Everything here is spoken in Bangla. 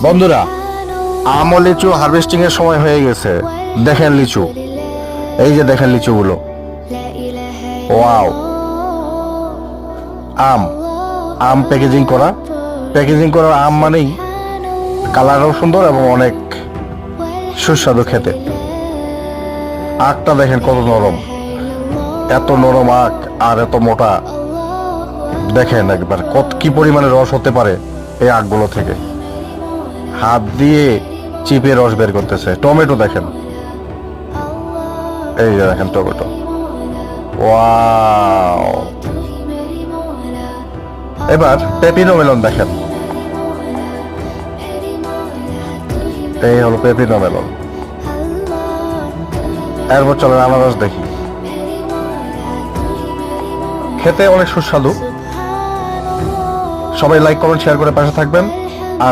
বন্ধুরা, আম ও লিচু হারভেস্টিং এর সময় হয়ে গেছে। দেখেন লিচু, এই যে দেখেন লিচুগুলো, ওয়াও। আম আম প্যাকেজিং করা আম মানেই কালারও সুন্দর এবং অনেক সুস্বাদু খেতে। আখটা দেখেন কত নরম, এত নরম আখ আর এত মোটা। দেখেন একবার কি পরিমাণে রস হতে পারে এই আখগুলো থেকে। হাত দিয়ে চিপে রস বের করতেছে। টমেটো দেখেন, এই যে দেখেন টমেটো, ওয়াও। এবার পেপিনো মেলন দেখেন, এই হলো পেপিনো মেলন। এরপর চলেন আনারস দেখি, খেতে অনেক সুস্বাদু। সবাই লাইক কমেন্ট শেয়ার করে পাশে থাকবেন।